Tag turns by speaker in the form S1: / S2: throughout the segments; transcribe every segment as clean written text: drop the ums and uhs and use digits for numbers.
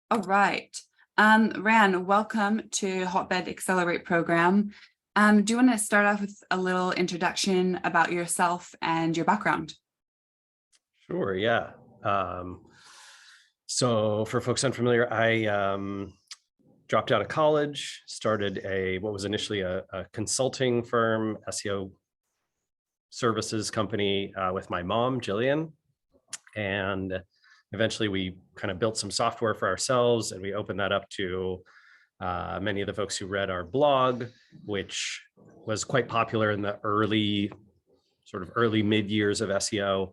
S1: All right. Ran, welcome to Hotbed Accelerate program. Do you want to start off with a little introduction about yourself and your background?
S2: Sure, yeah. So for folks unfamiliar, I dropped out of college, started what was initially a consulting firm, SEO services company with my mom, Jillian. And eventually we kind of built some software for ourselves, and we opened that up to many of the folks who read our blog, which was quite popular in the early mid years of SEO,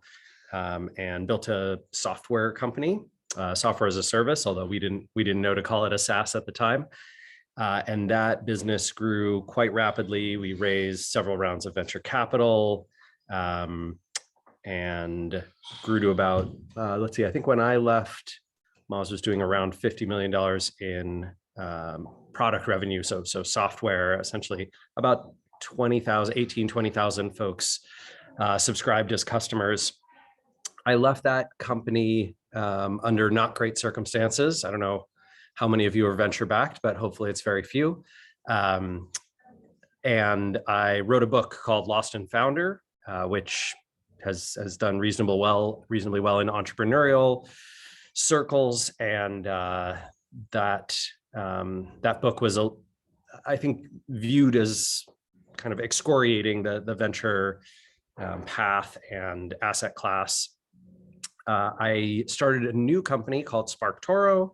S2: and built a software company, software as a service, although we didn't know to call it a SaaS at the time. And that business grew quite rapidly. We raised several rounds of venture capital, and grew to about, let's see, I think when I left, Moz was doing around $50 million in product revenue. So software, essentially about 20,000 folks subscribed as customers. I left that company under not great circumstances. I don't know how many of you are venture backed, but hopefully it's very few. And I wrote a book called Lost and Founder, which has done reasonably well in entrepreneurial circles. And that book was, I think, viewed as kind of excoriating the venture path and asset class. I started a new company called SparkToro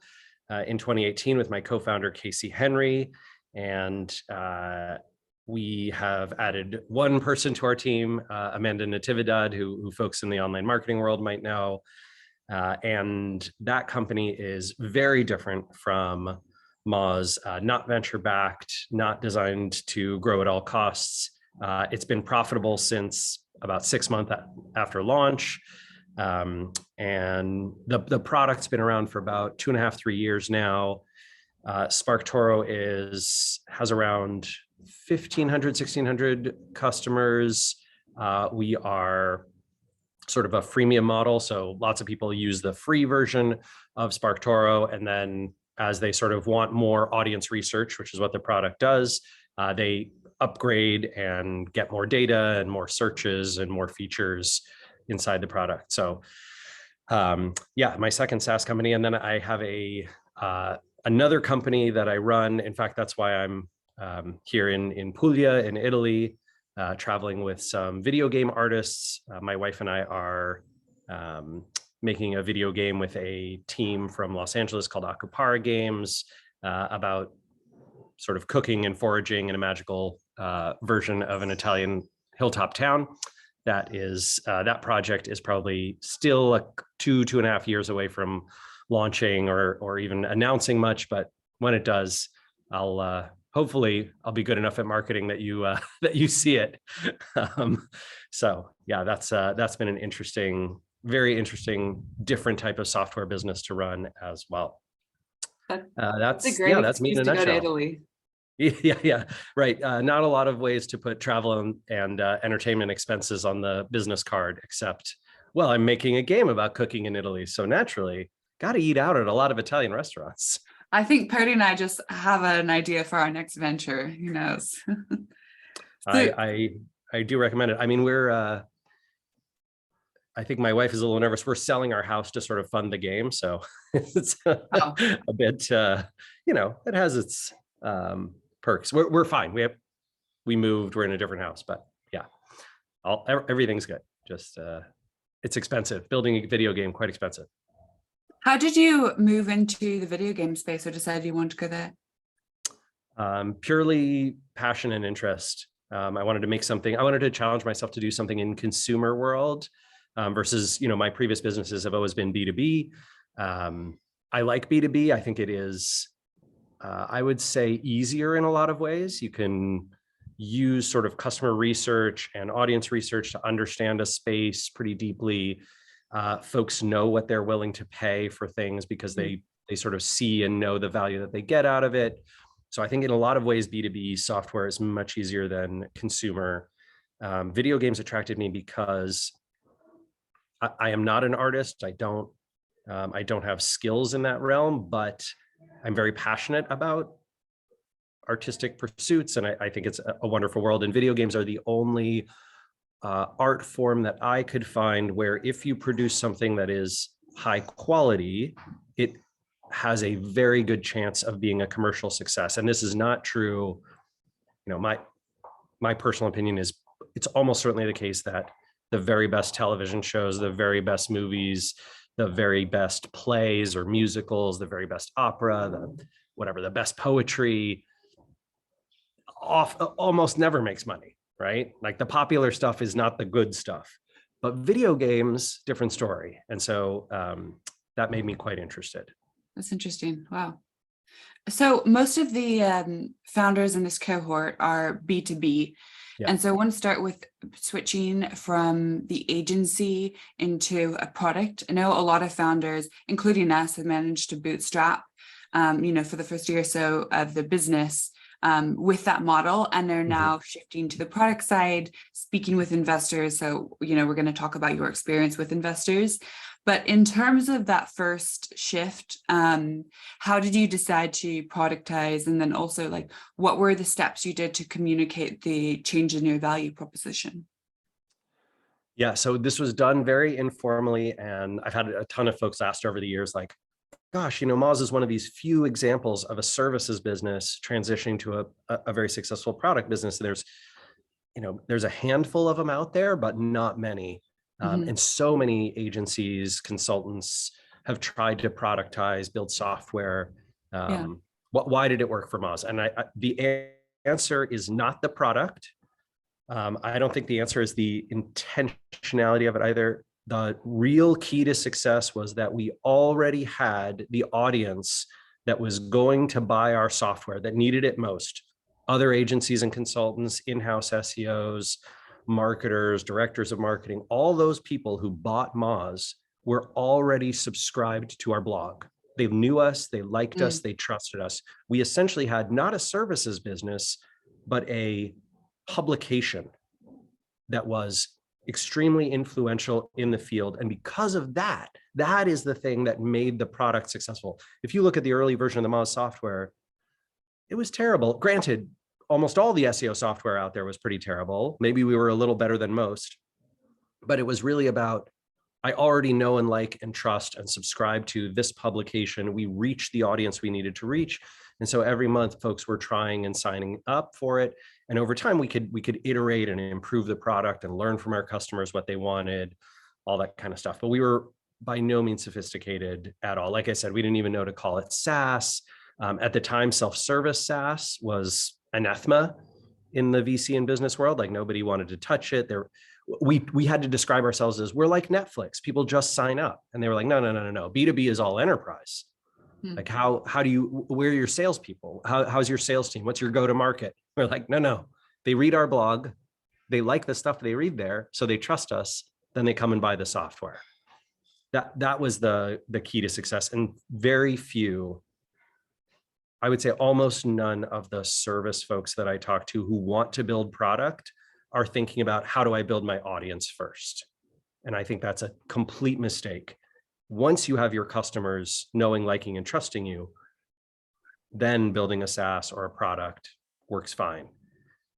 S2: in 2018 with my co-founder, Casey Henry. And we have added one person to our team, Amanda Natividad, who folks in the online marketing world might know. And that company is very different from Moz, not venture-backed, not designed to grow at all costs. It's been profitable since about 6 months after launch. And the product's been around for about 2.5, 3 years now. SparkToro has around 1,500, 1,600 customers. We are sort of a freemium model, so lots of people use the free version of SparkToro, and then as they sort of want more audience research, which is what the product does, they upgrade and get more data and more searches and more features inside the product. So yeah, my second SaaS company. And then I have another company that I run. In fact, that's why I'm here in Puglia in Italy, traveling with some video game artists. My wife and I are making a video game with a team from Los Angeles called Akupara Games, about sort of cooking and foraging in a magical version of an Italian hilltop town. That project is probably still 2.5 years away from launching or even announcing much, but when it does, hopefully I'll be good enough at marketing that you see it. So yeah, that's been an very interesting, different type of software business to run as well.
S1: That's a great excuse to go to Italy.
S2: Yeah, right. Not a lot of ways to put travel and entertainment expenses on the business card, except, well, I'm making a game about cooking in Italy, so naturally, got to eat out at a lot of Italian restaurants.
S1: I think Pody and I just have an idea for our next venture. Who knows?
S2: I do recommend it. I mean, I think my wife is a little nervous. We're selling our house to sort of fund the game, so it's a bit, it has its perks. We're fine. We moved. We're in a different house, but yeah, everything's good. Just it's expensive. Building a video game, quite expensive.
S1: How did you move into the video game space or decide you wanted to go there?
S2: Purely passion and interest. I wanted to make something. I wanted to challenge myself to do something in consumer world versus, my previous businesses have always been B2B. I like B2B. I think it is, I would say, easier in a lot of ways. You can use sort of customer research and audience research to understand a space pretty deeply. Folks know what they're willing to pay for things because they sort of see and know the value that they get out of it. So I think in a lot of ways, B2B software is much easier than consumer. Video games attracted me because I am not an artist. I don't I don't have skills in that realm, but I'm very passionate about artistic pursuits. And I think it's a wonderful world. And video games are the only art form that I could find where if you produce something that is high quality, it has a very good chance of being a commercial success. And this is not true. My personal opinion is it's almost certainly the case that the very best television shows, the very best movies, the very best plays or musicals, the very best opera, the best poetry, almost never makes money, right? Like the popular stuff is not the good stuff, but video games, different story. And so that made me quite interested.
S1: That's interesting. Wow. So most of the founders in this cohort are B2B.
S2: Yeah.
S1: And so I want to start with switching from the agency into a product. I know a lot of founders, including us, have managed to bootstrap, for the first year or so of the business with that model. And they're now shifting to the product side, speaking with investors. So, we're going to talk about your experience with investors. But in terms of that first shift, how did you decide to productize? And then also, what were the steps you did to communicate the change in your value proposition?
S2: Yeah, so this was done very informally. And I've had a ton of folks asked over the years, gosh, Moz is one of these few examples of a services business transitioning to a very successful product business. There's a handful of them out there, but not many. And so many agencies, consultants have tried to productize, build software. Why did it work for Moz? And the answer is not the product. I don't think the answer is the intentionality of it either. The real key to success was that we already had the audience that was going to buy our software, that needed it most. Other agencies and consultants, in-house SEOs, marketers, directors of marketing, all those people who bought Moz were already subscribed to our blog. They knew us, they liked us, they trusted us. We essentially had not a services business, but a publication that was extremely influential in the field. And because of that, that is the thing that made the product successful. If you look at the early version of the Moz software, it was terrible. Granted, almost all the SEO software out there was pretty terrible. Maybe we were a little better than most, but it was really about, I already know and like and trust and subscribe to this publication. We reached the audience we needed to reach. And so every month folks were trying and signing up for it. And over time we could iterate and improve the product and learn from our customers what they wanted, all that kind of stuff. But we were by no means sophisticated at all. Like I said, we didn't even know to call it SaaS. At the time, self-service SaaS was anathema in the VC and business world. Nobody wanted to touch it. We had to describe ourselves as, we're like Netflix. People just sign up. And they were like, no. B2B is all enterprise. How do you, where are your salespeople? How's your sales team? What's your go-to-market? We're like, no. They read our blog. They like the stuff they read there. So they trust us. Then they come and buy the software. That was the key to success. And very few, I would say almost none of the service folks that I talk to who want to build product are thinking about, how do I build my audience first? And I think that's a complete mistake. Once you have your customers knowing, liking, and trusting you, then building a SaaS or a product works fine.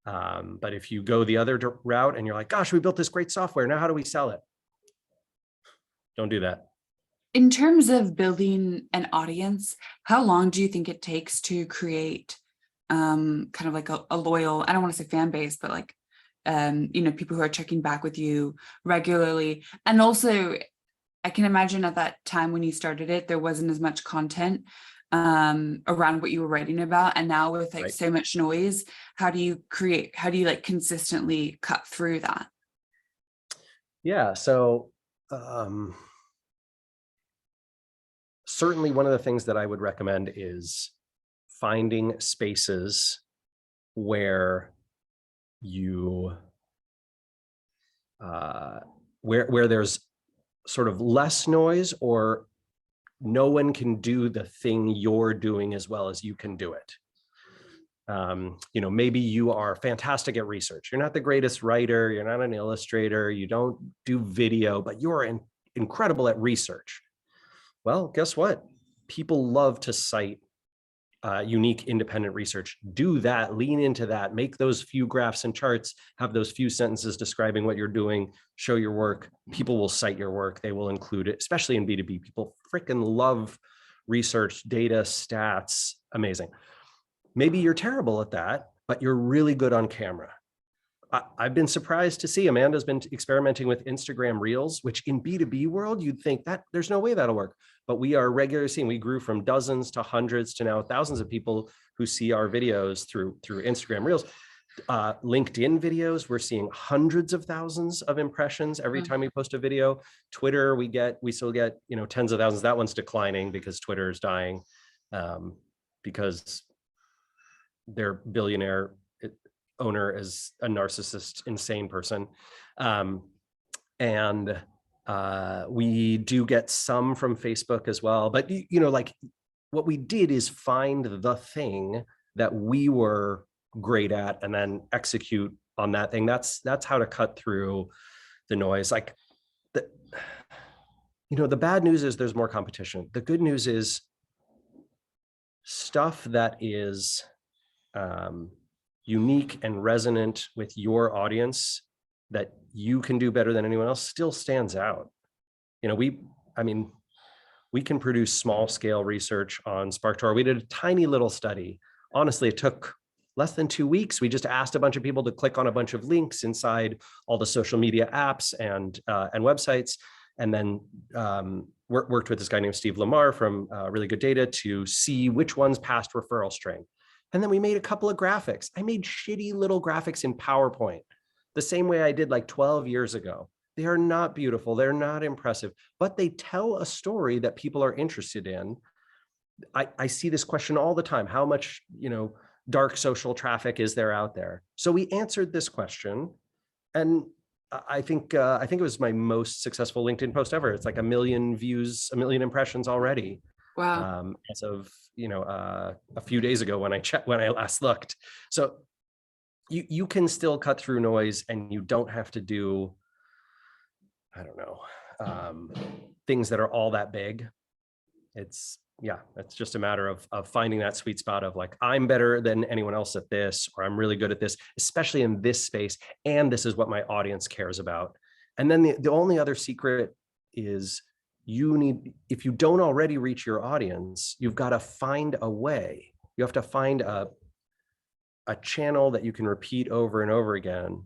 S2: But if you go the other route and you're like, gosh, we built this great software, now how do we sell it? Don't do that.
S1: In terms of building an audience, how long do you think it takes to create kind of like a loyal, I don't want to say fan base, but people who are checking back with you regularly? And also, I can imagine at that time when you started it, there wasn't as much content around what you were writing about. And now with
S2: Right.
S1: so much noise, how do you consistently cut through that?
S2: Yeah. So certainly one of the things that I would recommend is finding spaces where you where there's sort of less noise, or no one can do the thing you're doing as well as you can do it. Maybe you are fantastic at research. You're not the greatest writer. You're not an illustrator. You don't do video, but you're incredible at research. Well, guess what? People love to cite unique independent research. Do that, lean into that, make those few graphs and charts, have those few sentences describing what you're doing, show your work. People will cite your work. They will include it, especially in B2B. People freaking love research, data, stats. Amazing. Maybe you're terrible at that, but you're really good on camera. I've been surprised to see Amanda's been experimenting with Instagram Reels, which in B2B world, you'd think that there's no way that'll work. But we are regularly seeing, we grew from dozens to hundreds to now thousands of people who see our videos through Instagram Reels. LinkedIn videos, we're seeing hundreds of thousands of impressions every time we post a video. Twitter, we still get, tens of thousands. That one's declining because Twitter is dying, because their billionaire owner is a narcissist, insane person. We do get some from Facebook as well. But, like what we did is find the thing that we were great at and then execute on that thing. That's how to cut through the noise. Like, the bad news is there's more competition. The good news is stuff that is unique and resonant with your audience that you can do better than anyone else still stands out. We can produce small scale research on SparkToro. We did a tiny little study. Honestly, it took less than 2 weeks. We just asked a bunch of people to click on a bunch of links inside all the social media apps and websites, and then worked with this guy named Steve Lamar from Really Good Data to see which ones passed referral string. And then we made a couple of graphics. I made shitty little graphics in PowerPoint, the same way I did like 12 years ago. They are not beautiful. They're not impressive, but they tell a story that people are interested in. I see this question all the time. How much, dark social traffic is there out there? So we answered this question, and I think it was my most successful LinkedIn post ever. It's like 1 million views, 1 million impressions already.
S1: Wow.
S2: As of a few days ago when I last looked. So you can still cut through noise, and you don't have to do, I don't know, things that are all that big. It's just a matter of finding that sweet spot of like, I'm better than anyone else at this, or I'm really good at this, especially in this space, and this is what my audience cares about. And then the only other secret is, if you don't already reach your audience, you've got to find a way. You have to find a channel that you can repeat over and over again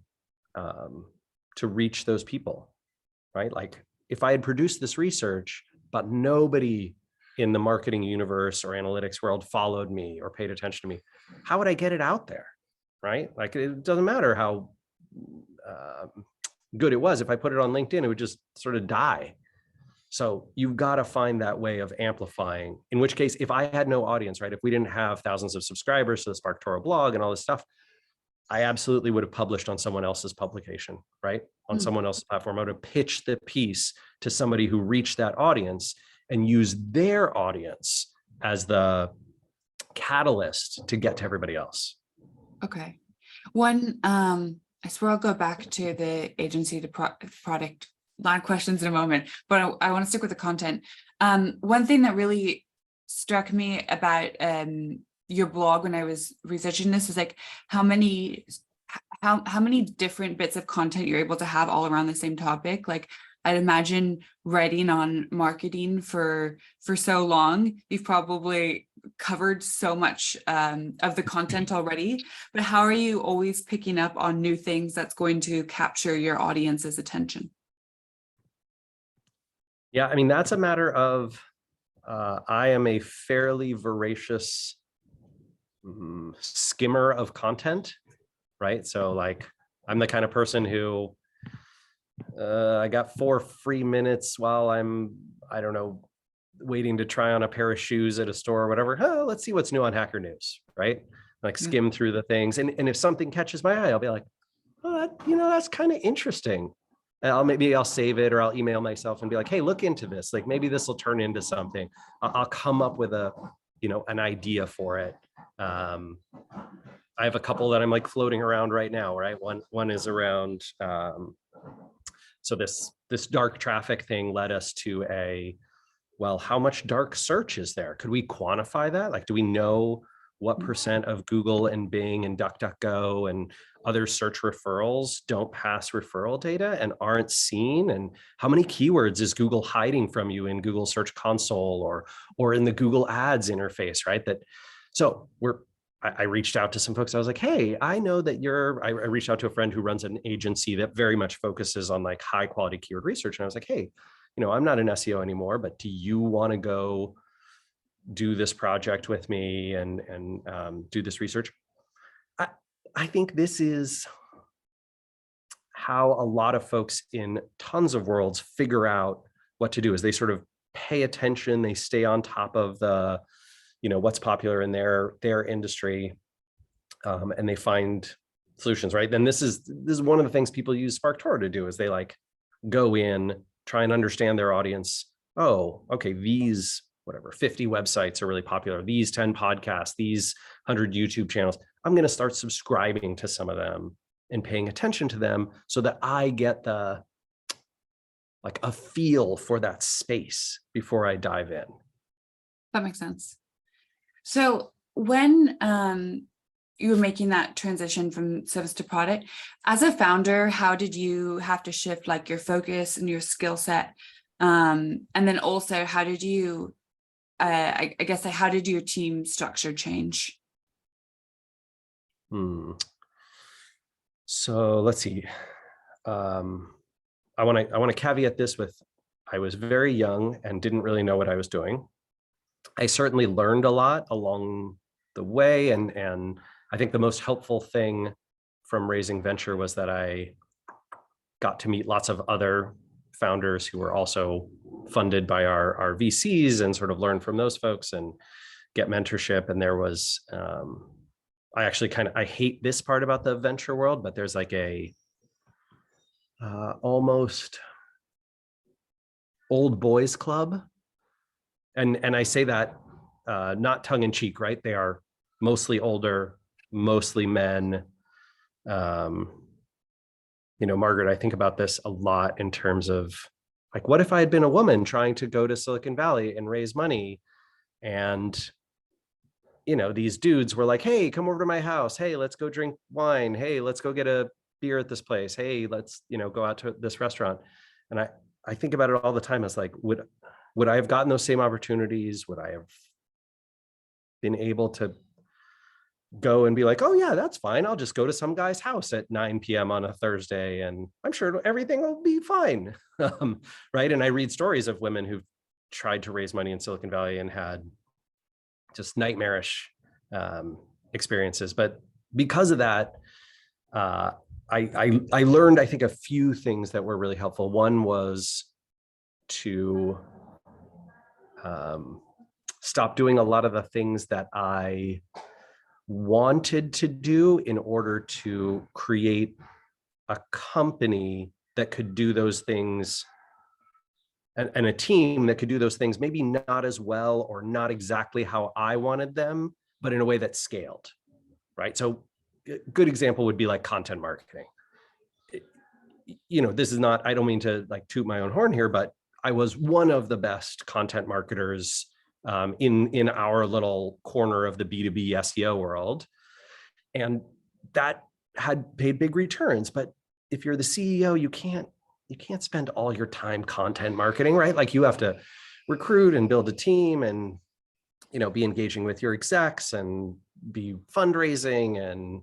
S2: to reach those people, right? Like, if I had produced this research, but nobody in the marketing universe or analytics world followed me or paid attention to me, how would I get it out there, right? Like, it doesn't matter how good it was. If I put it on LinkedIn, it would just sort of die. So you've got to find that way of amplifying, in which case, if I had no audience, right, if we didn't have thousands of subscribers to the SparkToro blog and all this stuff, I absolutely would have published on someone else's publication, right? On someone else's platform. I would have pitched the piece to somebody who reached that audience and use their audience as the catalyst to get to everybody else.
S1: Okay. I swear I'll go back to the agency to product line questions in a moment, but I want to stick with the content. One thing that really struck me about your blog when I was researching this is like how many different bits of content you're able to have all around the same topic. Like, I'd imagine writing on marketing for so long, you've probably covered so much of the content already, but how are you always picking up on new things that's going to capture your audience's attention?
S2: Yeah, I mean, that's a matter of, I am a fairly voracious skimmer of content, right? So like, I'm the kind of person who, I got 4 free minutes while I'm, I don't know, waiting to try on a pair of shoes at a store or whatever. Oh, let's see what's new on Hacker News, right? Like, skim through the things. And if something catches my eye, I'll be like, oh, that's kind of interesting. And maybe I'll save it, or I'll email myself and be like, hey, look into this. Like, maybe this will turn into something. I'll come up with an idea for it. I have a couple that I'm like floating around right now, right? One is around, so this dark traffic thing led us to a well, how much dark search is there? Could we quantify that? Like, do we know what percent of Google and Bing and DuckDuckGo and other search referrals don't pass referral data and aren't seen? And how many keywords is Google hiding from you in Google Search Console or in the Google Ads interface, right? So I reached out to some folks. I was like, hey, I know that I reached out to a friend who runs an agency that very much focuses on like high quality keyword research. And I was like, hey, I'm not an SEO anymore, but do you want to go do this project with me and do this research? I think this is how a lot of folks in tons of worlds figure out what to do, is they sort of pay attention, they stay on top of the, what's popular in their industry, and they find solutions, right? Then this is one of the things people use SparkToro to do, is they like go in, try and understand their audience. Oh, okay, these 50 websites are really popular, these 10 podcasts, these 100 YouTube channels. I'm going to start subscribing to some of them and paying attention to them so that I get a feel for that space before I dive in.
S1: That makes sense. So when you were making that transition from service to product, as a founder, how did you have to shift like your focus and your skill set? And then also, how did you, I guess, how did your team structure change?
S2: So let's see. I want to caveat this with, I was very young and didn't really know what I was doing. I certainly learned a lot along the way, and I think the most helpful thing from raising venture was that I got to meet lots of other founders who were also funded by our VCs and sort of learn from those folks and get mentorship. And there was, I hate this part about the venture world, but there's like a almost old boys club. And I say that not tongue in cheek, right? They are mostly older, mostly men. Margaret, I think about this a lot in terms of like, what if I had been a woman trying to go to Silicon Valley and raise money? And, these dudes were like, hey, come over to my house. Hey, let's go drink wine. Hey, let's go get a beer at this place. Hey, let's, go out to this restaurant. And I think about it all the time as like, would I have gotten those same opportunities? Would I have been able to go and be like, oh yeah, that's fine, I'll just go to some guy's house at 9 p.m. on a Thursday and I'm sure everything will be fine. Right? And I read stories of women who've tried to raise money in Silicon Valley and had just nightmarish experiences. But because of that, I learned, I think, a few things that were really helpful. One was to stop doing a lot of the things that I wanted to do in order to create a company that could do those things, and a team that could do those things, maybe not as well or not exactly how I wanted them, but in a way that scaled, right? So a good example would be like content marketing. This is not, I don't mean to like toot my own horn here, but I was one of the best content marketers in our little corner of the B2B SEO world. And that had paid big returns. But if you're the CEO, you can't spend all your time content marketing, right? Like you have to recruit and build a team and, be engaging with your execs and be fundraising and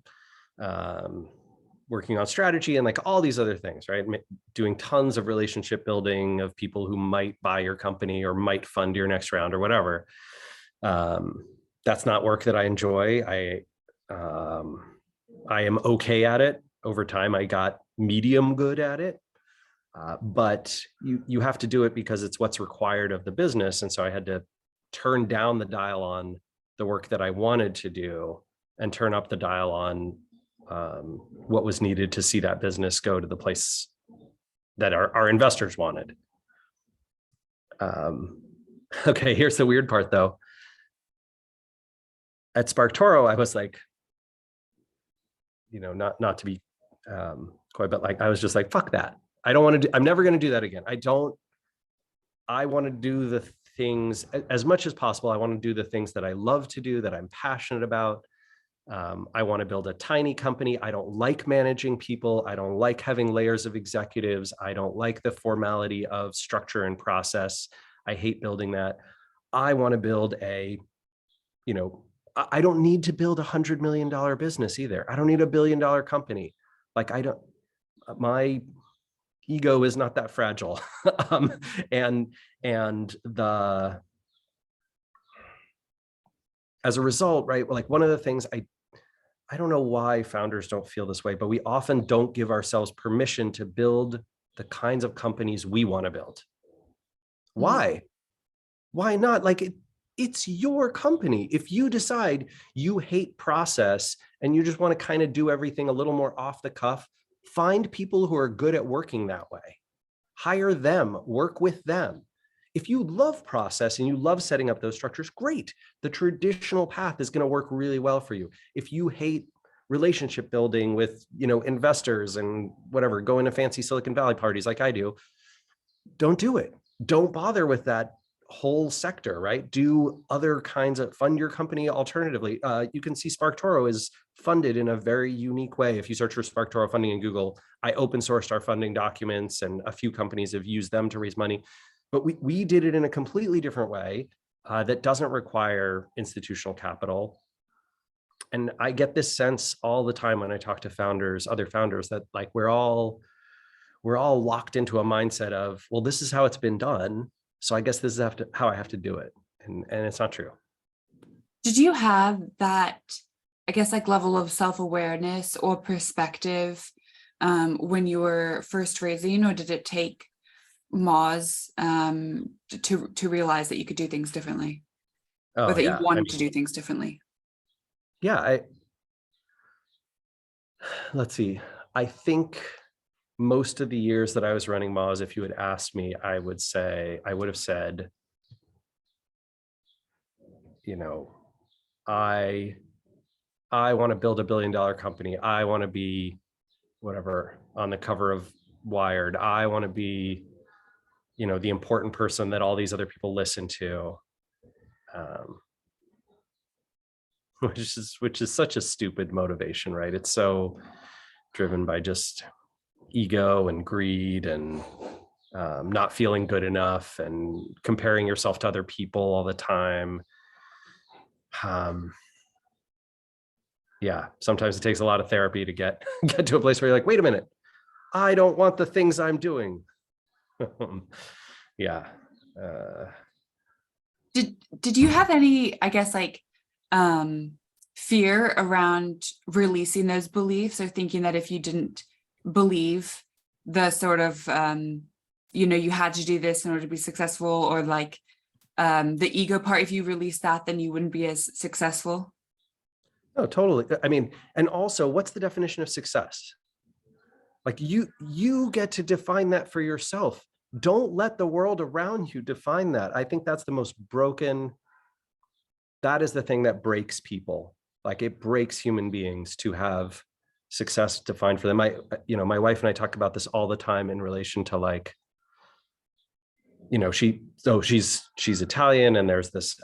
S2: working on strategy and like all these other things, right? Doing tons of relationship building of people who might buy your company or might fund your next round or whatever. That's not work that I enjoy. I am okay at it. Over time, I got medium good at it. But you have to do it because it's what's required of the business. And so I had to turn down the dial on the work that I wanted to do and turn up the dial on what was needed to see that business go to the place that our investors wanted. Okay, here's the weird part though. At SparkToro, I was like, not to be coy, but like, I was just like, fuck that. I don't want to do, I'm never going to do that again. I want to do the things as much as possible. I want to do the things that I love to do, that I'm passionate about. I want to build a tiny company. I don't like managing people. I don't like having layers of executives. I don't like the formality of structure and process. I hate building that. I want to build I don't need to build $100 million business either. I don't need $1 billion company. Like my ego is not that fragile. And as a result, right, like one of the things I don't know why founders don't feel this way, but we often don't give ourselves permission to build the kinds of companies we want to build. Why? Why not? Like it's your company. If you decide you hate process and you just want to kind of do everything a little more off the cuff, find people who are good at working that way. Hire them, work with them. If you love process and you love setting up those structures, great. The traditional path is going to work really well for you. If you hate relationship building with, investors and whatever, going to fancy Silicon Valley parties like I do, don't do it. Don't bother with that whole sector, right? Do other kinds of fund your company alternatively. You can see SparkToro is funded in a very unique way. If you search for SparkToro funding in Google, I open sourced our funding documents and a few companies have used them to raise money. But we did it in a completely different way that doesn't require institutional capital. And I get this sense all the time when I talk to founders, other founders, that like we're all locked into a mindset of, well, this is how it's been done, so I guess this is how I have to do it. And it's not true.
S1: Did you have that, I guess, like level of self-awareness or perspective when you were first raising, or did it take Moz to realize that you could do things differently, or that you wanted to do things differently?
S2: Yeah, let's see. I think most of the years that I was running Moz, if you had asked me, I would have said, I want to build $1 billion company. I want to be whatever on the cover of Wired. I want to be, the important person that all these other people listen to. Which is such a stupid motivation, right? It's so driven by just ego and greed and not feeling good enough and comparing yourself to other people all the time. Yeah, sometimes it takes a lot of therapy to get to a place where you're like, wait a minute, I don't want the things I'm doing. Yeah.
S1: Did you have any, I guess, like fear around releasing those beliefs, or thinking that if you didn't believe the sort of you had to do this in order to be successful, or like the ego part, if you released that, then you wouldn't be as successful?
S2: No, totally. I mean, and also, what's the definition of success? Like you get to define that for yourself. Don't let the world around you define that. I think that's the most broken. That is the thing that breaks people. Like it breaks human beings to have success defined for them. My wife and I talk about this all the time in relation to like, she's Italian, and there's this,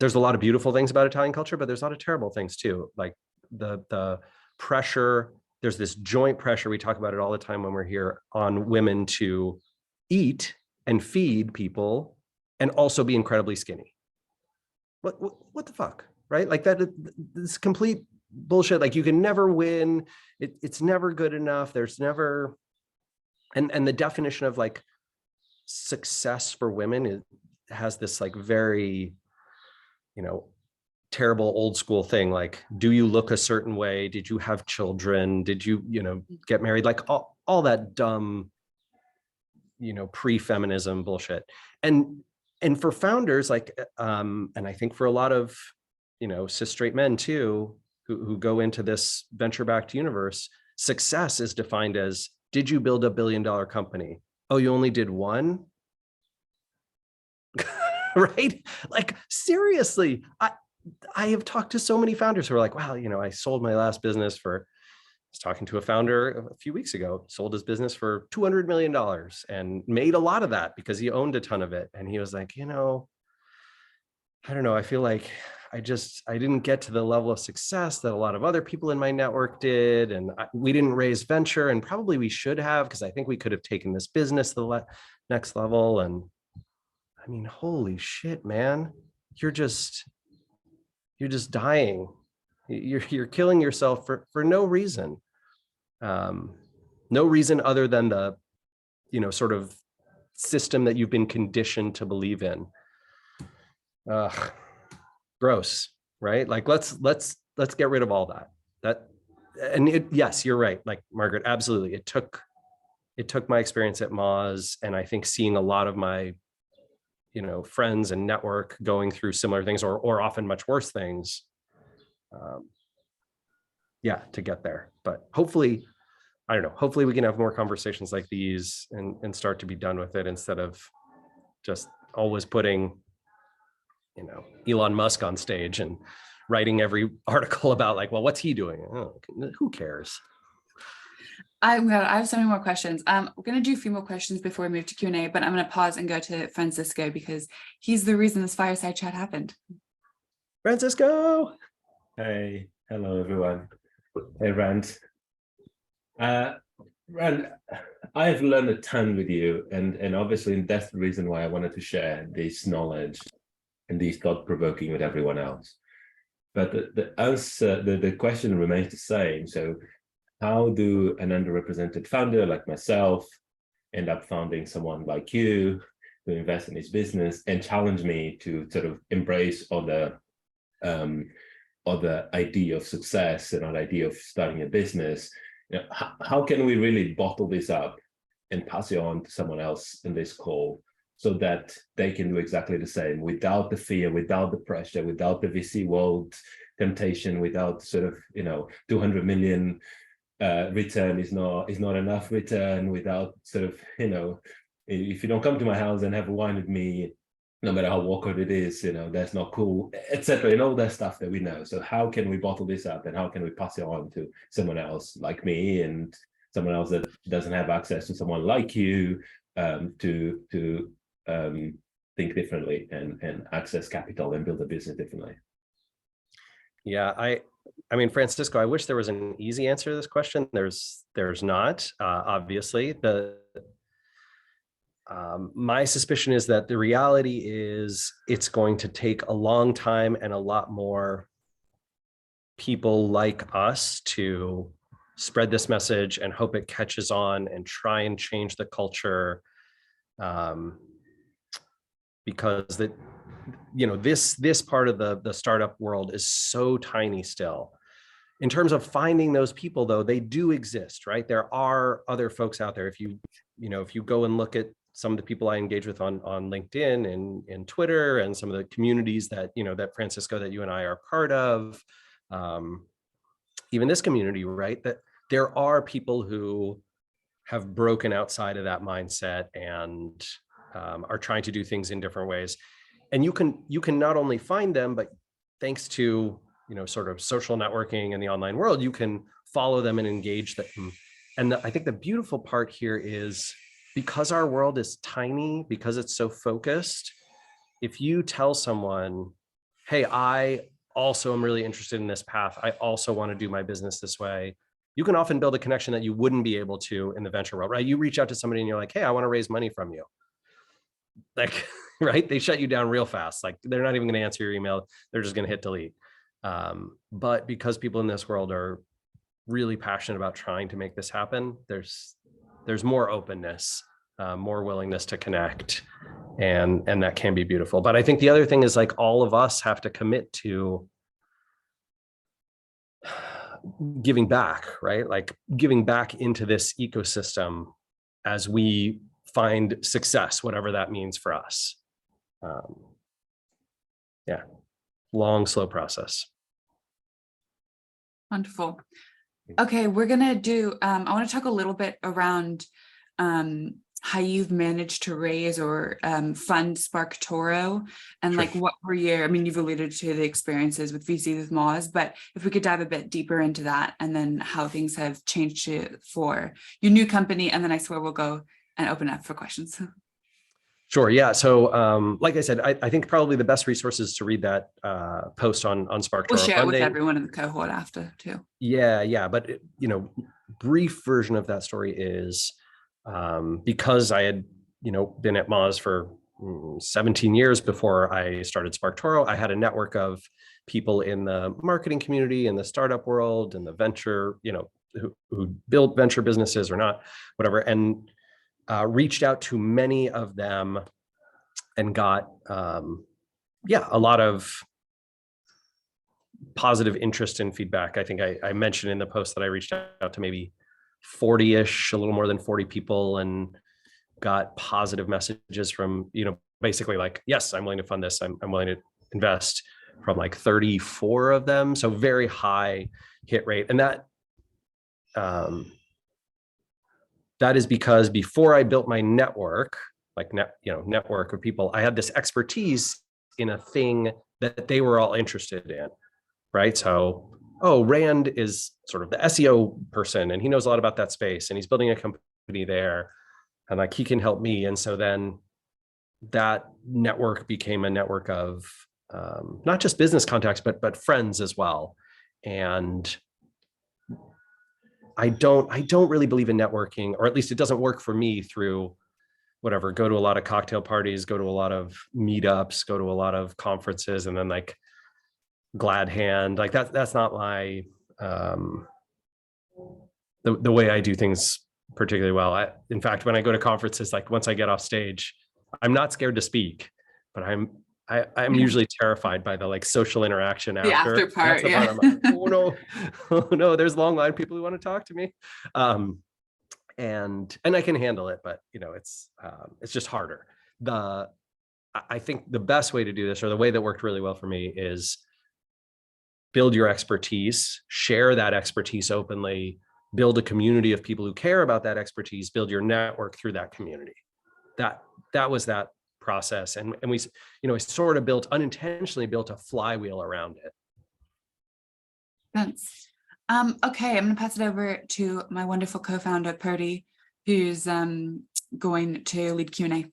S2: there's a lot of beautiful things about Italian culture, but there's a lot of terrible things too. Like the pressure, there's this joint pressure. We talk about it all the time when we're here, on women to eat and feed people and also be incredibly skinny. What the fuck, right? Like this complete bullshit. Like you can never win. It's never good enough. There's never, and the definition of like success for women has this like very, terrible old school thing. Like, do you look a certain way? Did you have children? Did you, get married? Like all that dumb, pre-feminism bullshit. And for founders, like, and I think for a lot of, cis straight men too, who go into this venture-backed universe, success is defined as, did you build $1 billion company? Oh, you only did one? Right? Like, seriously, I have talked to so many founders who are like, wow, I sold my last business for was talking to a founder a few weeks ago, sold his business for $200 million and made a lot of that because he owned a ton of it. And he was like, I don't know, I feel like I didn't get to the level of success that a lot of other people in my network did. And we didn't raise venture, and probably we should have, because I think we could have taken this business to the next level. And I mean, holy shit, man, you're just dying. You're killing yourself for no reason. No reason other than the, sort of system that you've been conditioned to believe in. Gross, right? Like let's get rid of all that. Yes, you're right. Like Margaret, absolutely. It took my experience at Moz, and I think seeing a lot of my, friends and network going through similar things or often much worse things. To get there. But hopefully, I don't know, hopefully we can have more conversations like these and start to be done with it, instead of just always putting, Elon Musk on stage and writing every article about like, well, what's he doing? Oh, who cares?
S1: I have so many more questions. We're going to do a few more questions before we move to Q&A, but I'm going to pause and go to Francisco because he's the reason this fireside chat happened.
S2: Francisco.
S3: Hey, hello everyone. Hey, Rand. Rand, I've learned a ton with you, and obviously that's the reason why I wanted to share this knowledge and these thought-provoking with everyone else. But the answer, the question remains the same. So how do an underrepresented founder like myself end up founding someone like you to invest in his business and challenge me to sort of embrace other idea of success and an idea of starting a business? How can we really bottle this up and pass it on to someone else in this call so that they can do exactly the same without the fear, without the pressure, without the VC world temptation, without sort of, 200 million return is not enough return, without sort of, if you don't come to my house and have a wine with me, no matter how awkward it is, that's not cool, etc. And all that stuff that we know. So how can we bottle this up, and how can we pass it on to someone else like me and someone else that doesn't have access to someone like you to think differently and access capital and build a business differently?
S2: Yeah, I mean, Francisco, I wish there was an easy answer to this question. There's not, obviously. My suspicion is that the reality is it's going to take a long time and a lot more people like us to spread this message and hope it catches on and try and change the culture, because this part of the startup world is so tiny still. In terms of finding those people, though, they do exist, right? There are other folks out there. If you go and look at some of the people I engage with on LinkedIn and Twitter, and some of the communities that Francisco, that you and I are part of, even this community, right? That there are people who have broken outside of that mindset and are trying to do things in different ways. And you can not only find them, but thanks to sort of social networking and the online world, you can follow them and engage them. And I think the beautiful part here is, because our world is tiny, because it's so focused, if you tell someone, hey, I also am really interested in this path, I also want to do my business this way, you can often build a connection that you wouldn't be able to in the venture world, right? You reach out to somebody and you're like, hey, I want to raise money from you. Like, right? They shut you down real fast. Like, they're not even going to answer your email. They're just going to hit delete. But because people in this world are really passionate about trying to make this happen, there's more openness, more willingness to connect, and that can be beautiful. But I think the other thing is, like, all of us have to commit to giving back, right? Like giving back into this ecosystem as we find success, whatever that means for us. Long, slow process.
S1: Wonderful. Okay, we're gonna do, I want to talk a little bit around how you've managed to raise or fund SparkToro, and
S2: Sure.
S1: like what were your, I mean, you've alluded to the experiences with VC with Moz, but if we could dive a bit deeper into that, and then how things have changed for your new company, and then I swear we'll go and open up for questions.
S2: Sure. Yeah. So, like I said, I think probably the best resource is to read that post on
S1: We'll
S2: SparkToro
S1: share it with
S2: funding.
S1: everyone in the cohort after too.
S2: Yeah. But brief version of that story is because I had been at Moz for 17 years before I started SparkToro. I had a network of people in the marketing community, in the startup world, in the venture, who built venture businesses or not, whatever, and reached out to many of them and got a lot of positive interest and feedback. I think I mentioned in the post that I reached out to maybe 40-ish, a little more than 40 people, and got positive messages from, basically like, yes, I'm willing to fund this. I'm willing to invest, from like 34 of them. So very high hit rate. And that is because before I built my network, network of people, I had this expertise in a thing that they were all interested in, right? So, Rand is sort of the SEO person, and he knows a lot about that space, and he's building a company there, and like he can help me. And so then that network became a network of not just business contacts, but friends as well. And I don't really believe in networking, or at least it doesn't work for me through whatever, go to a lot of cocktail parties, go to a lot of meetups, go to a lot of conferences, and then like glad hand, like that's not my the way I do things particularly well. In fact, when I go to conferences, like once I get off stage, I'm not scared to speak, but I'm usually terrified by the like social interaction
S1: The
S2: after.
S1: after part,
S2: That's the
S1: yeah.
S2: part I'm like, oh no, there's a long line of people who want to talk to me. And I can handle it, but it's just harder. I think the best way to do this, or the way that worked really well for me, is build your expertise, share that expertise openly, build a community of people who care about that expertise, build your network through that community. That was that process. And we, sort of unintentionally built a flywheel around it.
S1: Thanks. Okay, I'm going to pass it over to my wonderful co-founder, Purdy, who's going to lead Q&A.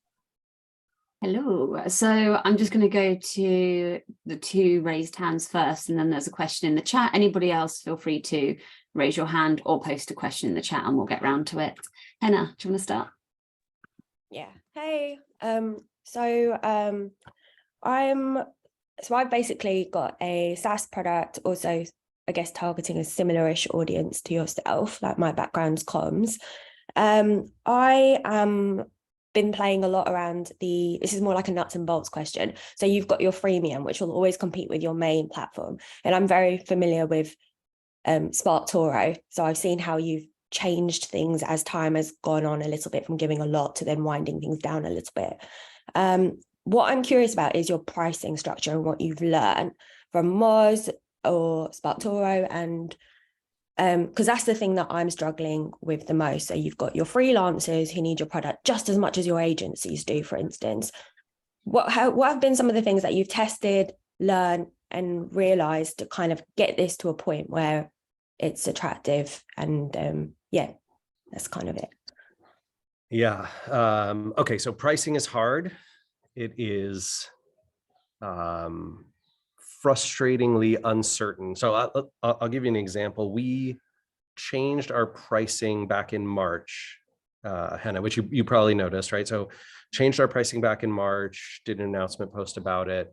S4: Hello. So I'm just going to go to the two raised hands first, and then there's a question in the chat. Anybody else, feel free to raise your hand or post a question in the chat and we'll get round to it. Henna, do you want to start?
S5: Yeah. Hey. I've basically got a SaaS product, also I guess targeting a similar-ish audience to yourself, like my background's comms. I am been playing a lot around this is more like a nuts and bolts question. So you've got your freemium, which will always compete with your main platform. And I'm very familiar with SparkToro. So I've seen how you've changed things as time has gone on a little bit, from giving a lot to then winding things down a little bit. What I'm curious about is your pricing structure and what you've learned from Moz or SparkToro, and because that's the thing that I'm struggling with the most. So you've got your freelancers who need your product just as much as your agencies do, for instance. What have been some of the things that you've tested, learned, and realized to kind of get this to a point where it's attractive? And that's kind of it.
S2: Yeah. Okay. So pricing is hard. It is frustratingly uncertain. So I'll give you an example. We changed our pricing back in March, Henna, which you probably noticed, right? So changed our pricing back in March, did an announcement post about it,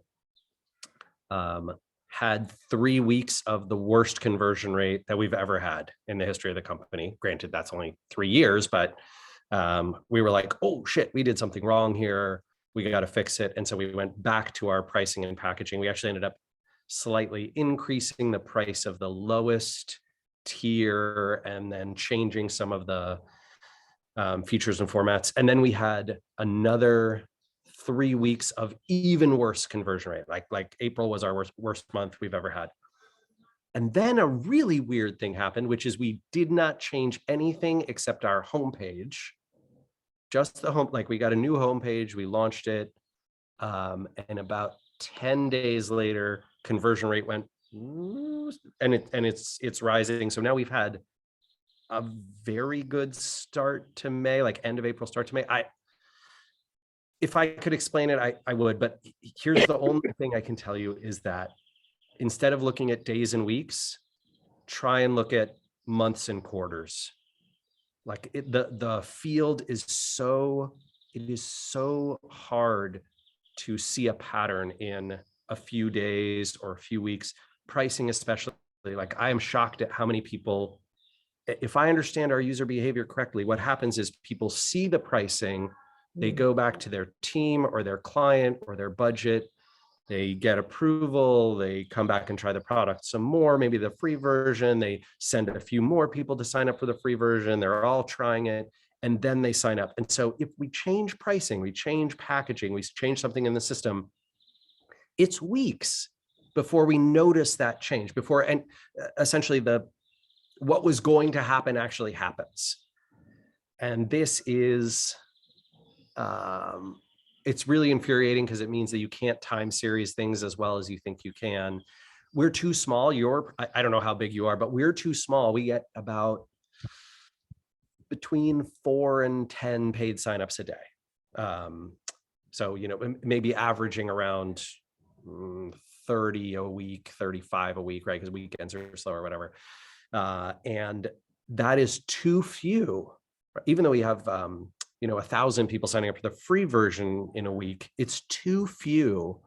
S2: had 3 weeks of the worst conversion rate that we've ever had in the history of the company. Granted, that's only 3 years, but we were like, oh shit, we did something wrong here. We got to fix it. And so we went back to our pricing and packaging. We actually ended up slightly increasing the price of the lowest tier and then changing some of the features and formats. And then we had another 3 weeks of even worse conversion rate. Like April was our worst month we've ever had. And then a really weird thing happened, which is we did not change anything except our homepage. just the home, like we got a new homepage, we launched it. And about 10 days later, conversion rate went, and it's rising. So now we've had a very good start to May, like end of April, start to May. If I could explain it, I would, but here's the only thing I can tell you is that instead of looking at days and weeks, try and look at months and quarters. Like the field is so hard to see a pattern in a few days or a few weeks, pricing especially. Like I am shocked at how many people, if I understand our user behavior correctly, what happens is people see the pricing, they go back to their team or their client or their budget, they get approval, they come back and try the product some more, maybe the free version, they send a few more people to sign up for the free version, they're all trying it, and then they sign up. And so if we change pricing, we change packaging, we change something in the system, it's weeks before we notice that change, before, and essentially what was going to happen actually happens. And this is, it's really infuriating because it means that you can't time series things as well as you think you can. We're too small. I don't know how big you are, but we're too small. We get about between 4 and 10 paid signups a day. So, maybe averaging around 30 a week, 35 a week, right? Because weekends are slow or whatever. And that is too few, even though we have, 1,000 people signing up for the free version in a week, it's too few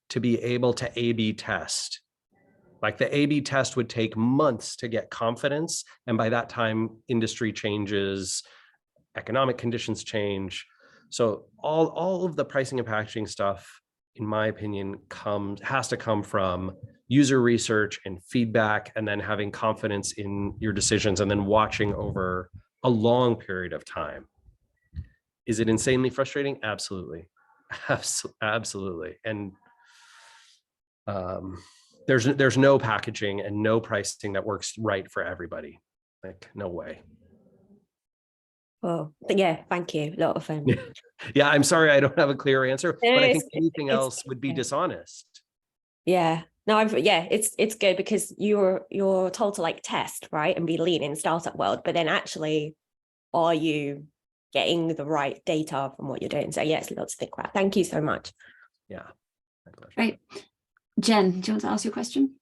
S2: to be able to A/B test. Like the A/B test would take months to get confidence. And by that time, industry changes, economic conditions change. So all of the pricing and packaging stuff, in my opinion, has to come from user research and feedback, and then having confidence in your decisions, and then watching over a long period of time. Is it insanely frustrating? Absolutely. Absolutely. And there's no packaging and no pricing that works right for everybody. Like, no way.
S5: Well, yeah, thank you. A lot of fun.
S2: Yeah, I'm sorry I don't have a clear answer,
S5: No,
S2: but I think anything else would be dishonest.
S5: Yeah. No, it's good because you're told to like test, right, and be lean in startup world, but then actually, are you getting the right data from what you're doing? So yes, lots to think about. Thank you so much.
S2: Yeah. My pleasure.
S4: Great. Jen, do you want to ask your question?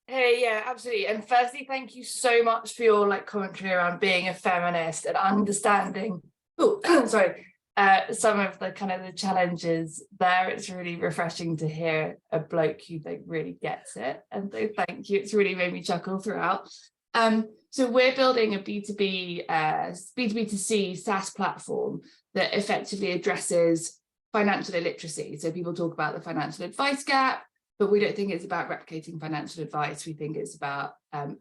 S6: Hey, yeah, absolutely. And firstly, thank you so much for your commentary around being a feminist and understanding some of the kind of the challenges there. It's really refreshing to hear a bloke who really gets it. And so thank you. It's really made me chuckle throughout. So we're building a B2B, B2B2C SaaS platform that effectively addresses financial illiteracy. So people talk about the financial advice gap, but we don't think it's about replicating financial advice. We think it's about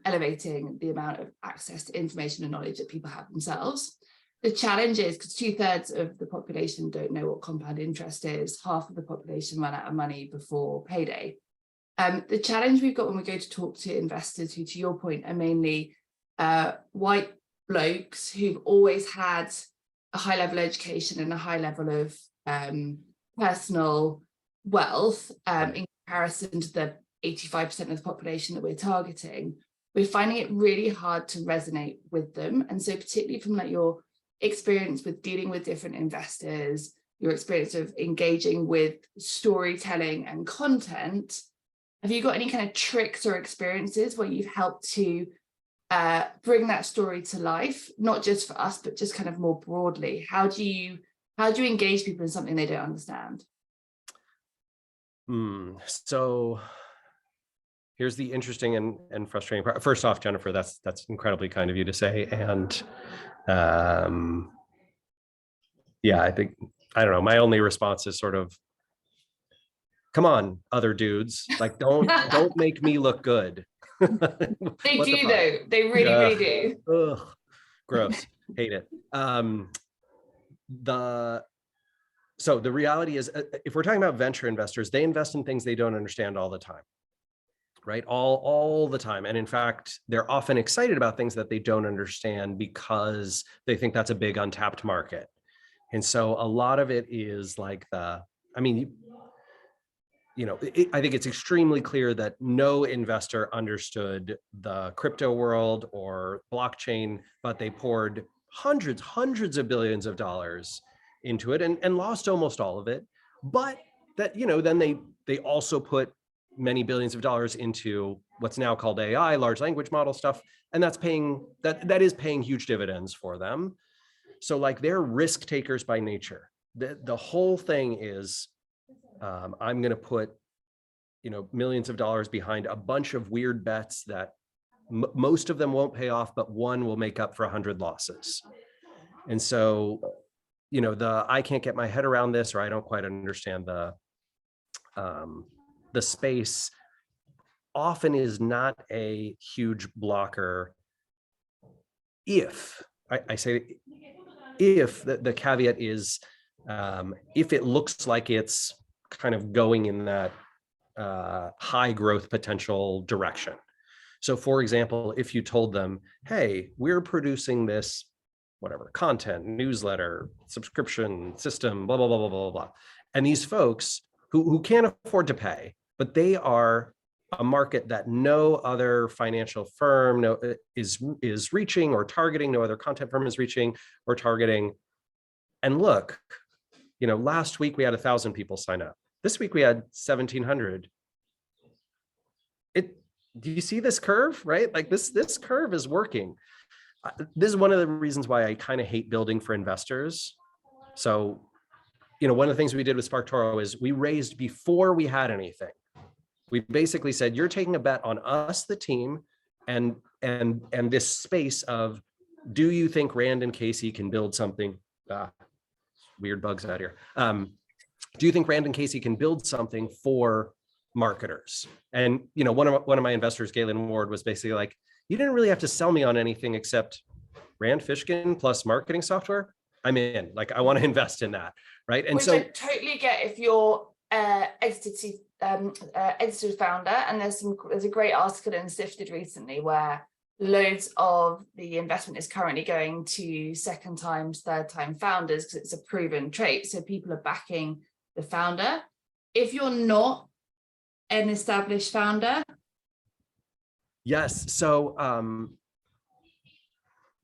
S6: elevating the amount of access to information and knowledge that people have themselves. The challenge is because 2/3 of the population don't know what compound interest is. Half of the population run out of money before payday. The challenge we've got when we go to talk to investors who, to your point, are mainly white blokes who've always had a high level of education and a high level of personal wealth in comparison to the 85% of the population that we're targeting, we're finding it really hard to resonate with them. And so particularly from your experience with dealing with different investors, your experience of engaging with storytelling and content, have you got any kind of tricks or experiences where you've helped to bring that story to life, not just for us, but just kind of more broadly? How do you engage people in something they don't understand?
S2: So here's the interesting and frustrating part. First off, Jennifer, that's incredibly kind of you to say. And yeah, I think, I don't know, my only response is sort of, come on, other dudes, don't make me look good.
S6: They do though. They really do.
S2: Ugh, gross. Hate it. So the reality is, if we're talking about venture investors, they invest in things they don't understand all the time, right? All the time. And in fact, they're often excited about things that they don't understand because they think that's a big untapped market. And so a lot of it is like I mean, I think it's extremely clear that no investor understood the crypto world or blockchain, but they poured hundreds of billions of dollars into it and lost almost all of it. But that, then they also put many billions of dollars into what's now called AI, large language model stuff. And that is paying huge dividends for them. So like they're risk takers by nature. The whole thing is, I'm going to put, millions of dollars behind a bunch of weird bets that most of them won't pay off, but one will make up for 100 losses. And so, I can't get my head around this, or I don't quite understand the space, often is not a huge blocker. If I say, if the caveat is, if it looks like it's kind of going in that high growth potential direction. So for example, if you told them, hey, we're producing this, whatever, content, newsletter, subscription system, blah, blah, blah, blah, blah, blah. And these folks who can't afford to pay, but they are a market that no other financial firm is reaching or targeting, no other content firm is reaching or targeting. And look, last week we had 1,000 people sign up. This week we had 1,700. Do you see this curve, right? Like this curve is working. This is one of the reasons why I kind of hate building for investors. So, one of the things we did with SparkToro is we raised before we had anything. We basically said, you're taking a bet on us, the team, and this space of, do you think Rand and Casey can build something? Weird bugs out here. Do you think Rand and Casey can build something for marketers? And one of my investors, Galen Ward, was basically like, you didn't really have to sell me on anything except Rand Fishkin plus marketing software. I'm in. Like, I want to invest in that, right? And
S6: which
S2: so
S6: I totally get if you're edited founder. And there's a great article in Sifted recently where loads of the investment is currently going to second time, third time founders because it's a proven trait. So people are backing the founder. If you're not an established founder.
S2: Yes. So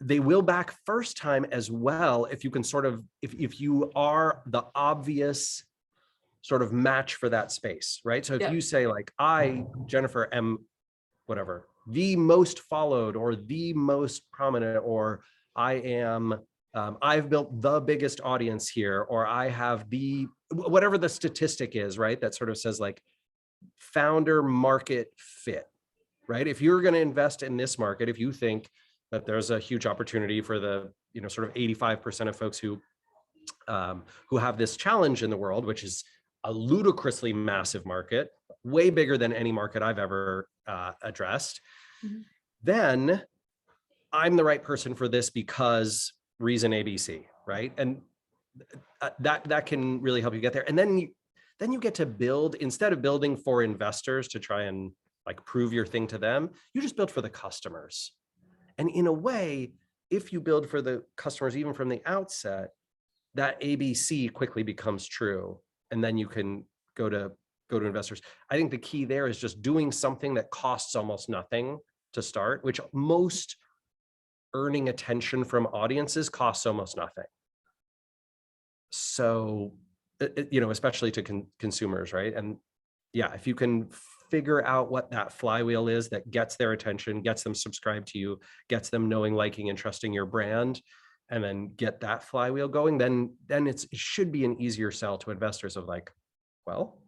S2: they will back first time as well if you can sort of, if you are the obvious sort of match for that space, right? So if you say like, I, Jennifer, am whatever, the most followed or the most prominent, or I am, I've built the biggest audience here, or I have the, whatever the statistic is, right? That sort of says like founder market fit, right? If you're going to invest in this market, if you think that there's a huge opportunity for the, sort of 85% of folks who have this challenge in the world, which is a ludicrously massive market, way bigger than any market I've ever addressed, then I'm the right person for this because reason ABC, right? And that can really help you get there. And then you get to build, instead of building for investors to try and like prove your thing to them, you just build for the customers. And in a way, if you build for the customers, even from the outset, that ABC quickly becomes true. And then you can go to investors. I think the key there is just doing something that costs almost nothing to start, which most earning attention from audiences costs almost nothing. So, especially to consumers, right? And yeah, if you can figure out what that flywheel is that gets their attention, gets them subscribed to you, gets them knowing, liking, and trusting your brand, and then get that flywheel going, then it should be an easier sell to investors of like, well,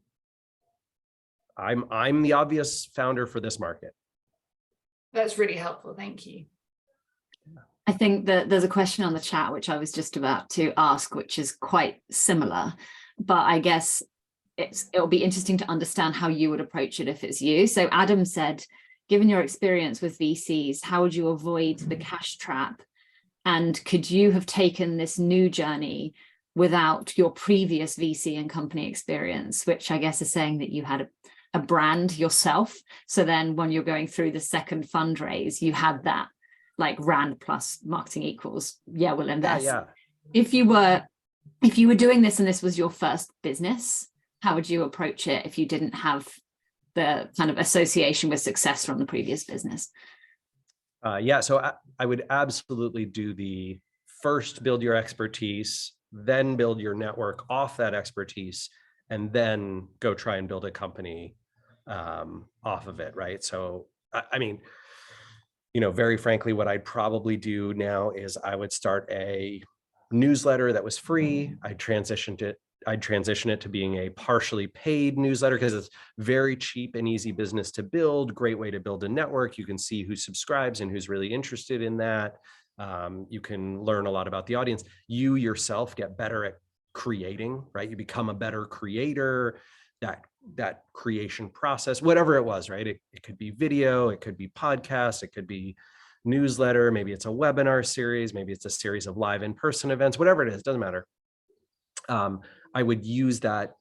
S2: I'm the obvious founder for this market.
S6: That's really helpful. Thank you.
S4: I think that there's a question on the chat, which I was just about to ask, which is quite similar, but I guess it'll be interesting to understand how you would approach it if it's you. So Adam said, given your experience with VCs, how would you avoid the cash trap? And could you have taken this new journey without your previous VC and company experience, which I guess is saying that you had a brand yourself. So then when you're going through the second fundraise, you had that like Rand plus marketing equals, yeah, we'll invest.
S2: Yeah.
S4: If you were If you were doing this and this was your first business, how would you approach it if you didn't have the kind of association with success from the previous business?
S2: Yeah, so I would absolutely do the first build your expertise, then build your network off that expertise, and then go try and build a company off of it, right? So, I mean, very frankly, what I'd probably do now is I would start a newsletter that was free. I'd transition it to being a partially paid newsletter because it's very cheap and easy business to build, great way to build a network. You can see who subscribes and who's really interested in that. You can learn a lot about the audience. You yourself get better at creating, right? You become a better creator. That creation process, whatever it was, right? It could be video, it could be podcast, it could be newsletter, maybe it's a webinar series, maybe it's a series of live in-person events, whatever it is, doesn't matter. I would use that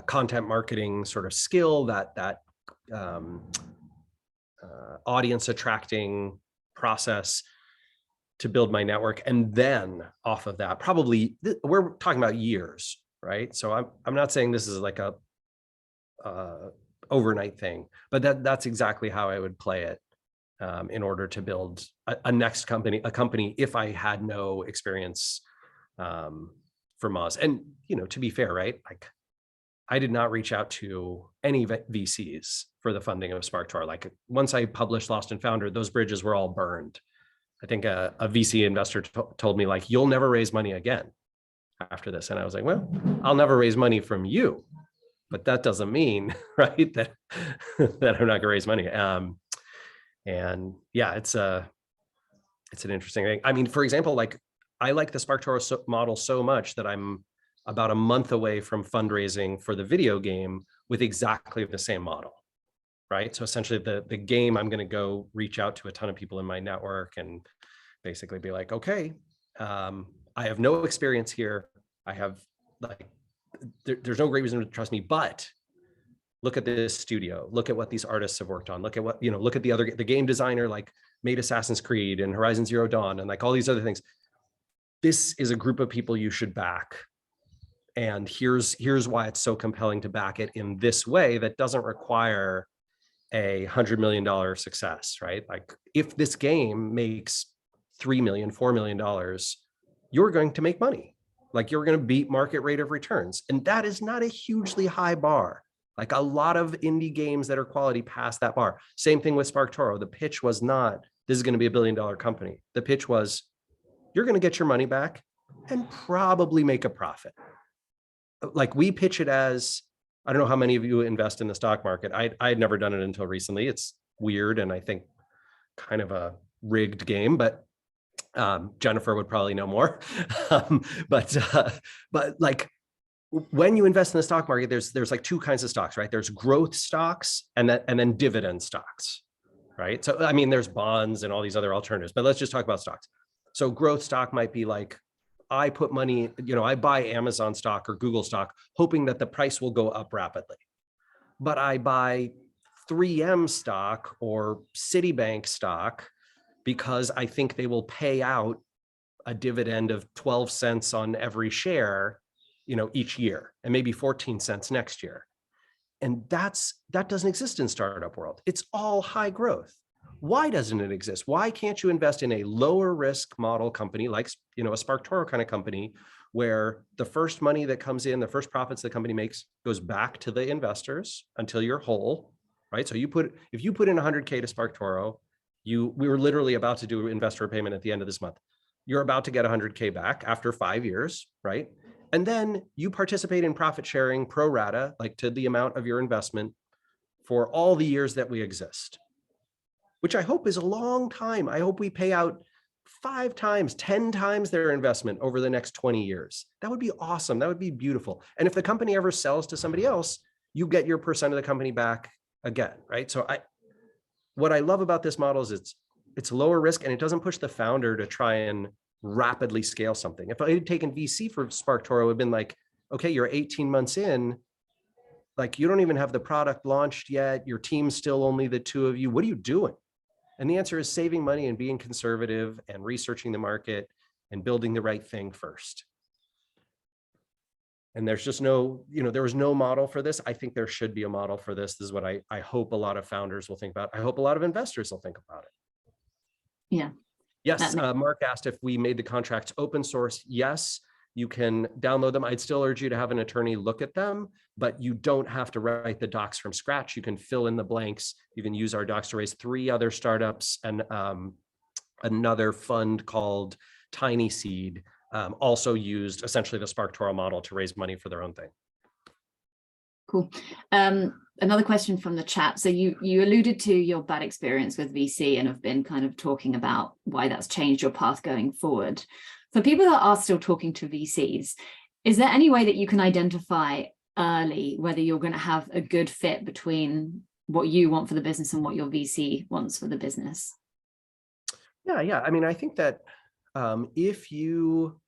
S2: content marketing sort of skill, that audience attracting process to build my network. And then off of that, probably we're talking about years, right? So I'm not saying this is like a overnight thing, but that's exactly how I would play it in order to build a next company, if I had no experience for Moz. And, to be fair, right? Like I did not reach out to any VCs for the funding of SparkToro. Like once I published Lost and Founder, those bridges were all burned. I think a VC investor told me like, you'll never raise money again after this. And I was like, well, I'll never raise money from you, but that doesn't mean, right, that I'm not gonna raise money. And yeah, it's an interesting thing. I mean, for example, like I like the SparkToro model so much that I'm about a month away from fundraising for the video game with exactly the same model, right? So essentially the game, I'm going to go reach out to a ton of people in my network and basically be like, okay, I have no experience here. I have like, there's no great reason to trust me, but look at this studio, look at what these artists have worked on, look at what, look at the game designer, like made Assassin's Creed and Horizon Zero Dawn and like all these other things. This is a group of people you should back. And here's why it's so compelling to back it in this way that doesn't require a $100 million success, right? Like if this game makes $3 million, $4 million, you're going to make money. Like you're going to beat market rate of returns. And that is not a hugely high bar. Like a lot of indie games that are quality pass that bar. Same thing with SparkToro. The pitch was not, this is going to be $1 billion company. The pitch was, you're going to get your money back and probably make a profit. Like we pitch it as, I don't know how many of you invest in the stock market. I had never done it until recently. It's weird and I think kind of a rigged game, but Jennifer would probably know more. But like when you invest in the stock market, there's like two kinds of stocks, right? There's growth stocks and then dividend stocks, right? So I mean, there's bonds and all these other alternatives, but let's just talk about stocks. So growth stock might be like, I put money, I buy Amazon stock or Google stock, hoping that the price will go up rapidly. But I buy 3M stock or Citibank stock because I think they will pay out a dividend of 12 cents on every share, each year, and maybe 14 cents next year. And that doesn't exist in startup world. It's all high growth. Why doesn't it exist? Why can't you invest in a lower risk model company like, a SparkToro kind of company where the first money that comes in, the first profits the company makes goes back to the investors until you're whole, right? So if you put in 100K to SparkToro, we were literally about to do investor payment at the end of this month. You're about to get 100K back after 5 years, right? And then you participate in profit sharing pro rata, like to the amount of your investment for all the years that we exist, which I hope is a long time. I hope we pay out 5 times, 10 times their investment over the next 20 years. That would be awesome. That would be beautiful. And if the company ever sells to somebody else, you get your percent of the company back again, right? So what I love about this model is it's lower risk and it doesn't push the founder to try and rapidly scale something. If I had taken VC for SparkToro, it would have been like, okay, you're 18 months in, like you don't even have the product launched yet. Your team's still only the 2 of you. What are you doing? And the answer is saving money and being conservative and researching the market and building the right thing first. And there's just no, there was no model for this. I think there should be a model for this. This is what I hope a lot of founders will think about. I hope a lot of investors will think about it.
S4: Yeah.
S2: Yes, Mark asked if we made the contracts open source. Yes, you can download them. I'd still urge you to have an attorney look at them, but you don't have to write the docs from scratch. You can fill in the blanks. You can use our docs to raise 3 other startups and another fund called Tiny Seed also used essentially the SparkToro model to raise money for their own thing.
S4: Cool. Another question from the chat. So you alluded to your bad experience with VC and have been kind of talking about why that's changed your path going forward. For people that are still talking to VCs, is there any way that you can identify early whether you're going to have a good fit between what you want for the business and what your VC wants for the business?
S2: Yeah. I mean, I think that if you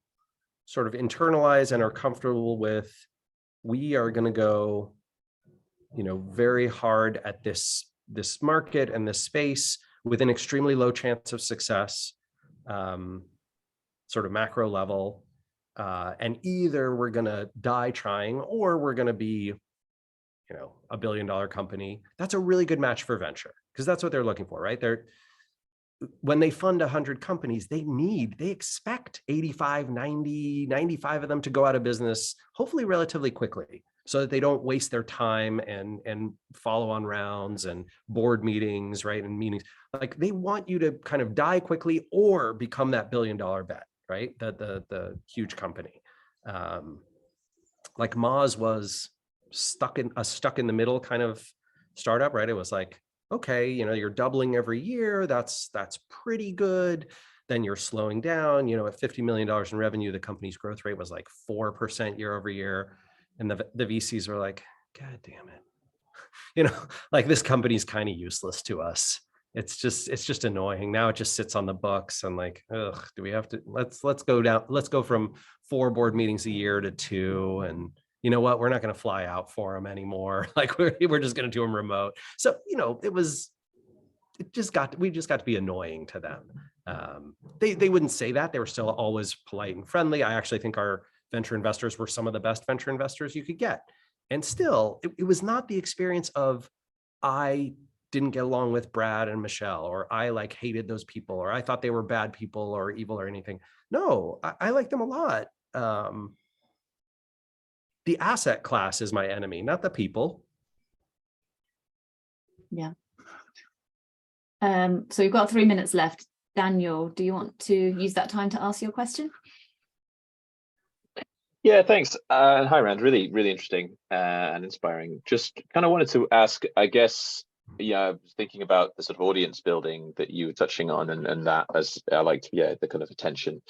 S2: sort of internalize and are comfortable with, we are going to go, very hard at this market and this space with an extremely low chance of success, sort of macro level, and either we're going to die trying or we're going to be, $1 billion company. That's a really good match for venture because that's what they're looking for, right? When they fund 100 companies, they expect 85, 90, 95 of them to go out of business, hopefully relatively quickly, so that they don't waste their time and follow on rounds and board meetings, right? And meetings. Like they want you to kind of die quickly or become that $1 billion bet, right? The huge company. Like Moz was stuck in the middle kind of startup, right? It was like, okay, you're doubling every year. That's pretty good. Then you're slowing down, at $50 million in revenue, the company's growth rate was like 4% year over year. And the VCs were like, God damn it. Like this company's kind of useless to us. It's just annoying. Now it just sits on the books and like, ugh, do we have to, let's go from 4 board meetings a year to 2. And you know what? We're not going to fly out for them anymore. Like we're just going to do them remote. So, we just got to be annoying to them. They wouldn't say that. They were still always polite and friendly. I actually think our venture investors were some of the best venture investors you could get. And still, it was not the experience of, I didn't get along with Brad and Michelle, or I hated those people, or I thought they were bad people or evil or anything. No, I like them a lot. The asset class is my enemy, not the people.
S4: Yeah. So we've got 3 minutes left. Daniel, do you want to use that time to ask your question?
S7: Yeah, thanks. Hi, Rand. Really, really interesting and inspiring. Just kind of wanted to ask, I guess, I was thinking about the sort of audience building that you were touching on, and that as I liked, the kind of attention,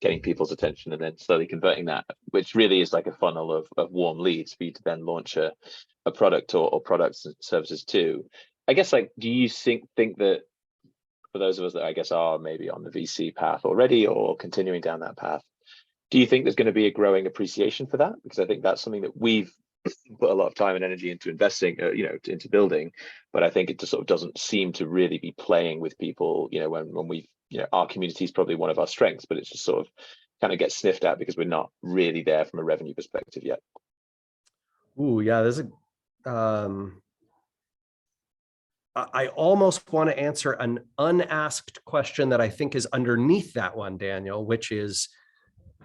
S7: getting people's attention, and then slowly converting that, which really is like a funnel of warm leads for you to then launch a product or products and services too. I guess, do you think that for those of us that I guess are maybe on the VC path already or continuing down that path, do you think there's going to be a growing appreciation for that? Because I think that's something that we've put a lot of time and energy into investing, into building, but I think it just sort of doesn't seem to really be playing with people, when we, our community is probably one of our strengths, but it's just sort of kind of gets sniffed at because we're not really there from a revenue perspective yet.
S2: Ooh, yeah, there's I almost want to answer an unasked question that I think is underneath that one, Daniel, which is,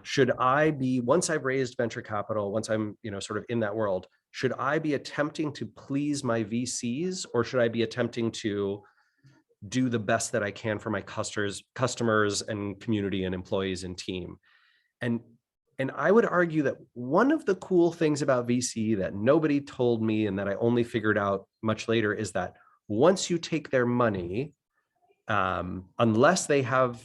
S2: should I be, once I've raised venture capital, once I'm, sort of in that world, should I be attempting to please my VCs, or should I be attempting to do the best that I can for my customers and community and employees and team? And I would argue that one of the cool things about VC that nobody told me and that I only figured out much later is that once you take their money, unless they have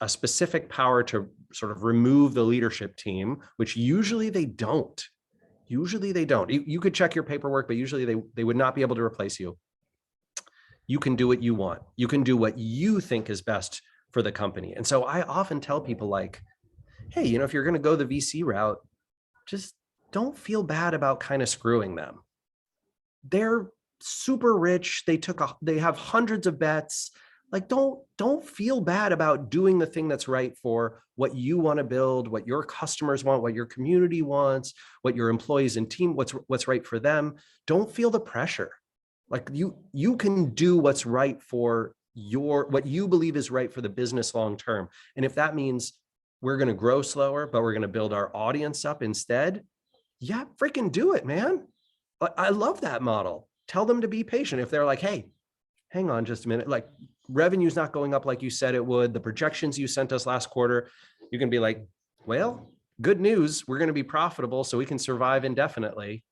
S2: a specific power to sort of remove the leadership team, which usually they don't. You could check your paperwork, but usually they would not be able to replace you. You can do what you want. You can do what you think is best for the company. And so I often tell people hey, if you're going to go the VC route, just don't feel bad about kind of screwing them. They're super rich. They have hundreds of bets. Like, don't feel bad about doing the thing that's right for what you want to build, what your customers want, what your community wants, what your employees and team, what's right for them. Don't feel the pressure. Like you can do what's right for what you believe is right for the business long term. And if that means we're going to grow slower, but we're going to build our audience up instead, yeah, freaking do it, man. I love that model. Tell them to be patient. If they're like, hey, hang on just a minute, like revenue's not going up like you said it would, the projections you sent us last quarter, you can be like, well, good news, we're going to be profitable so we can survive indefinitely.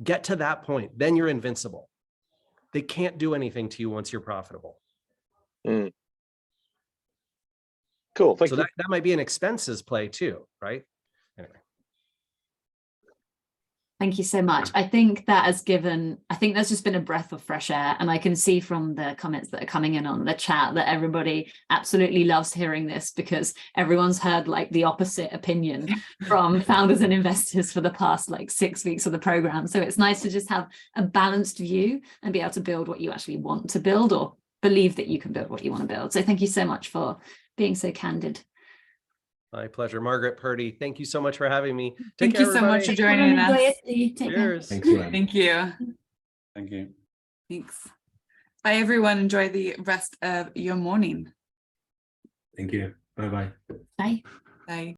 S2: Get to that point, then you're invincible. They can't do anything to you once you're profitable.
S7: Mm. Cool, thank
S2: So
S7: you.
S2: that might be an expenses play too, right? Anyway.
S4: Thank you so much. I think that's just been a breath of fresh air. And I can see from the comments that are coming in on the chat that everybody absolutely loves hearing this, because everyone's heard like the opposite opinion from founders and investors for the past like 6 weeks of the program. So it's nice to just have a balanced view and be able to build what you actually want to build, or believe that you can build what you want to build. So thank you so much for being so candid.
S2: My pleasure. Margaret Purdy, thank you so much for having me.
S1: Thank you so much for joining us.
S4: Take care.
S2: Cheers.
S3: Thanks, Ryan.
S1: Thank you.
S8: Thank you.
S1: Thanks. Bye, everyone. Enjoy the rest of your morning.
S3: Thank you. Bye-bye.
S4: Bye.
S1: Bye.